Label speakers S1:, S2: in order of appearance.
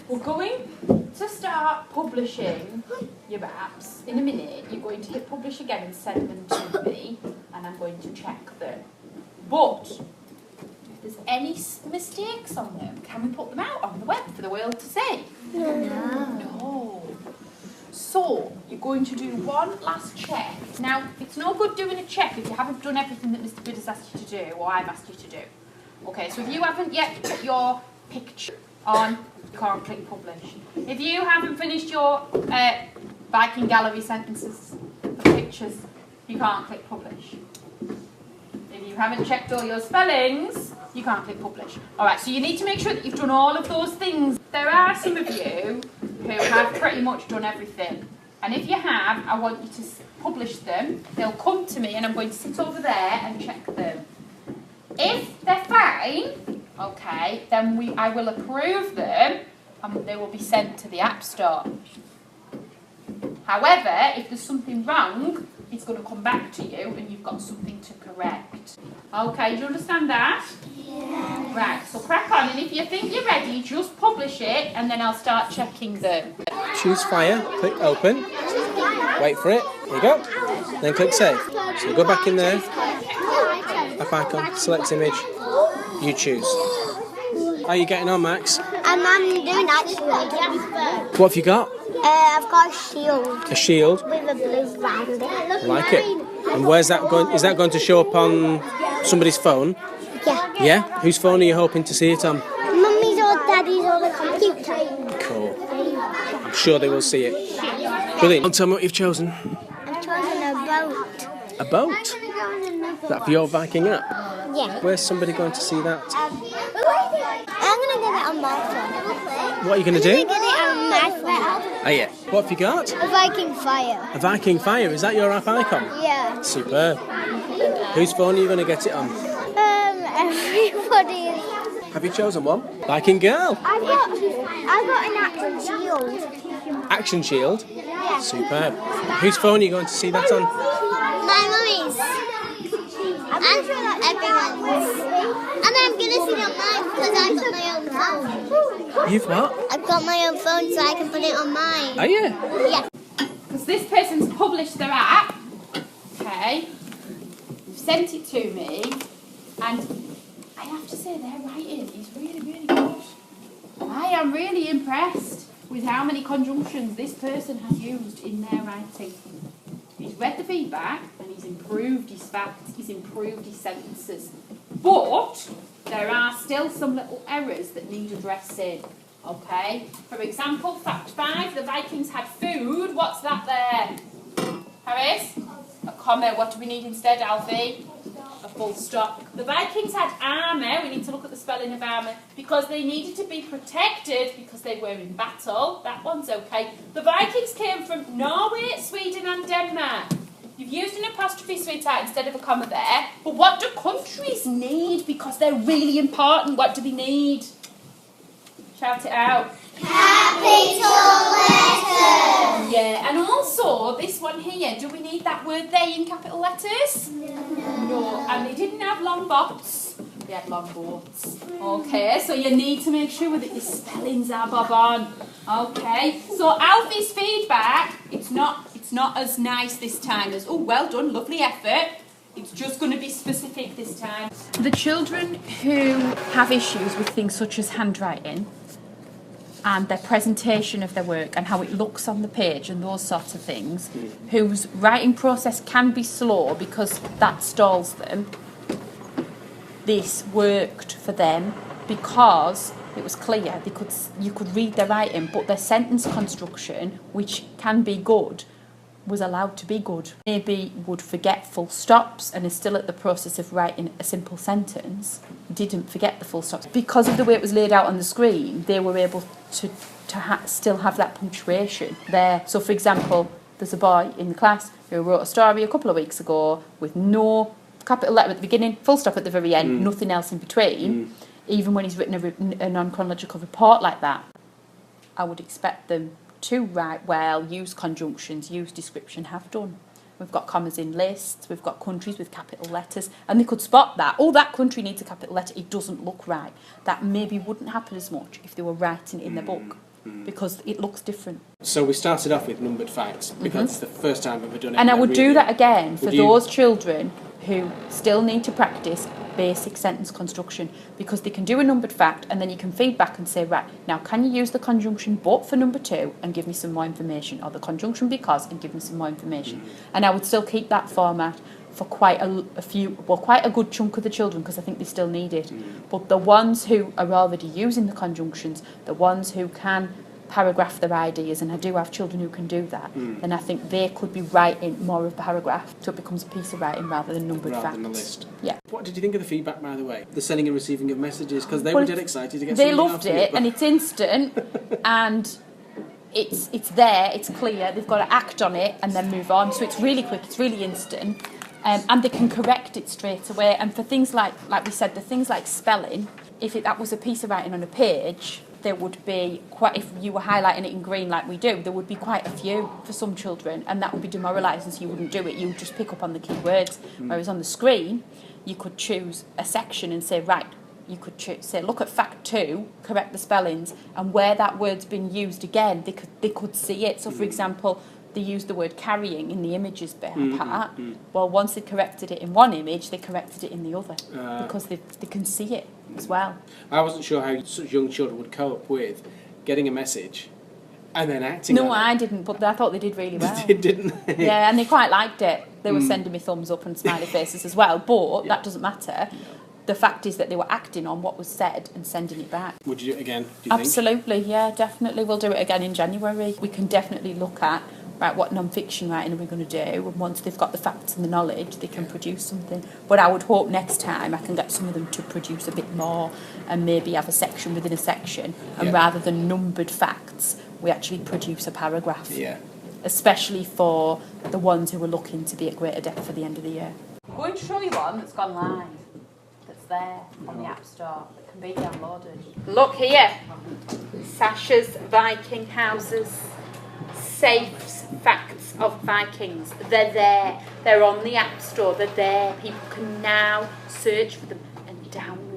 S1: We're going to start publishing your apps. In a minute, you're going to hit publish again and send them to me, and I'm going to check them. But if there's any mistakes on them, can we put them out on the web for the world to see? No. So, you're going to do one last check. Now, it's no good doing a check if you haven't done everything that Mr. Bid has asked you to do, or I've asked you to do. Okay, so if you haven't yet put your picture on, you can't click publish. If you haven't finished your Viking gallery sentences of pictures, you can't click publish. If you haven't checked all your spellings, you can't click publish. Alright, so you need to make sure that you've done all of those things. There are some of you who have pretty much done everything. And if you have, I want you to publish them. They'll come to me and I'm going to sit over there and check them. If they're fine, okay, then I will approve them and they will be sent to the App Store. However, if there's something wrong, it's going to come back to you and you've got something to correct. Okay, do you understand that? Yeah. Right, so crack on, and if you think you're ready, just publish it and then I'll start checking them.
S2: Choose fire, click open, wait for it, here you go, then click save. So go back in there, app icon, select image, you choose. How are you getting on, Max?
S3: I'm doing that.
S2: What have you got?
S3: I've got a shield.
S2: A shield?
S3: With a blue round it.
S2: Like it. And where's that going? Is that going to show up on somebody's phone?
S3: Yeah.
S2: Yeah? Whose phone are you hoping to see it on?
S3: Mummy's or Daddy's or the computer.
S2: Cool. I'm sure they will see it. Brilliant. Tell me what you've chosen.
S3: I've chosen a boat.
S2: A boat? That for your Viking app?
S3: Yeah.
S2: Where's somebody going to see that?
S3: I'm going to get it on my phone.
S2: What are you going to do?
S3: I'm going to get it on my phone.
S2: Oh yeah. What have you got?
S3: A Viking fire.
S2: A Viking fire. Is that your app icon?
S3: Yeah.
S2: Superb. Whose phone are you going to get it on?
S3: Everybody's.
S2: Have you chosen one? Viking girl.
S3: I've got an action shield.
S2: Action shield.
S3: Yeah.
S2: Superb. Whose phone are you going to see that on?
S3: My mummy's. And everyone's. And I'm going to see it on mine because I've got my own phone.
S2: You've what?
S3: I've got my own phone so I can put it on mine.
S2: Are you?
S3: Yeah.
S1: Because this person's published their app, okay, you've sent it to me, and I have to say their writing is really, really good. I am really impressed with how many conjunctions this person has used in their writing. He's read the feedback and he's improved his facts, he's improved his sentences. But there are still some little errors that need addressing. Okay? For example, fact 5, the Vikings had food. What's that there? Harris? A comma. What do we need instead, Alfie? A full stop. The Vikings had armour. We need to look at the spelling of armour. Because they needed to be protected because they were in battle. That one's okay. The Vikings came from Norway, Sweden and Denmark. You've used an apostrophe, sweetheart, instead of a comma there. But what do countries need? Because they're really important. What do they need? Shout it out.
S3: Capital letters.
S1: Yeah, and also this one here, do we need that word they in capital letters? No, and they didn't have long bots, they had long boats. Okay, so you need to make sure that your spellings are bob on. Okay, so Alfie's feedback, it's not as nice this time as, oh, well done, lovely effort. It's just going to be specific this time. The children who have issues with things such as handwriting and their presentation of their work and how it looks on the page and those sorts of things, whose writing process can be slow because that stalls them, this worked for them because it was clear you could read their writing, but their sentence construction, which can be good, was allowed to be good. Maybe would forget full stops and is still at the process of writing a simple sentence, didn't forget the full stops. Because of the way it was laid out on the screen, they were able to still have that punctuation there. So for example, there's a boy in the class who wrote a story a couple of weeks ago with no capital letter at the beginning, full stop at the very end, nothing else in between. Even when he's written a non-chronological report like that, I would expect them to write well, use conjunctions, use description, have done. We've got commas in lists, we've got countries with capital letters, and they could spot that. Oh, that country needs a capital letter, it doesn't look right. That maybe wouldn't happen as much if they were writing in their book. because it looks different.
S2: So we started off with numbered facts because it's the first time I've ever done it.
S1: And I would do that again for
S2: Would you?
S1: those children who still need to practice basic sentence construction, because they can do a numbered fact and then you can feed back and say, right, now can you use the conjunction but for number 2 and give me some more information, or the conjunction because and give me some more information. And I would still keep that format for quite a good chunk of the children, because I think they still need it. But the ones who are already using the conjunctions, the ones who can paragraph their ideas, and I do have children who can do that, then I think they could be writing more of a paragraph, so it becomes a piece of writing rather than numbered facts.
S2: Rather than a list.
S1: Yeah.
S2: What did you think of the feedback, by the way? The sending and receiving of messages, because they were dead excited to get
S1: They
S2: something
S1: loved
S2: out of
S1: it, and it's instant, and it's there, it's clear. They've got to act on it and then move on. So it's really quick, it's really instant, and they can correct it straight away. And for things like we said, the things like spelling, if that was a piece of writing on a page, there would be quite, if you were highlighting it in green like we do, there would be quite a few for some children, and that would be demoralising, so you wouldn't do it. You would just pick up on the key words. Whereas on the screen, you could choose a section and say, right, you could say, look at fact 2, correct the spellings, and where that word's been used again, they could see it. So, for example, they used the word carrying in the images part. Well, once they corrected it in one image, they corrected it in the other, because they can see it as well.
S2: I wasn't sure how such young children would cope with getting a message and then acting on it.
S1: No, I didn't, but I thought they did really well.
S2: They didn't they?
S1: Yeah, and they quite liked it. They were sending me thumbs up and smiley faces as well, but that doesn't matter. The fact is that they were acting on what was said and sending it back.
S2: Would you do it again, do you think?
S1: Absolutely, yeah, definitely. We'll do it again in January. We can definitely look at, right, what non-fiction writing are we going to do? And once they've got the facts and the knowledge, they can produce something. But I would hope next time I can get some of them to produce a bit more and maybe have a section within a section. And rather than numbered facts, we actually produce a paragraph.
S2: Yeah.
S1: Especially for the ones who are looking to be at greater depth for the end of the year. I'm going to show you one that's gone live. That's there on the App Store that can be downloaded. Look here. Sasha's Viking Houses. Safes, facts of Vikings. They're there. They're on the App Store. They're there. People can now search for them and download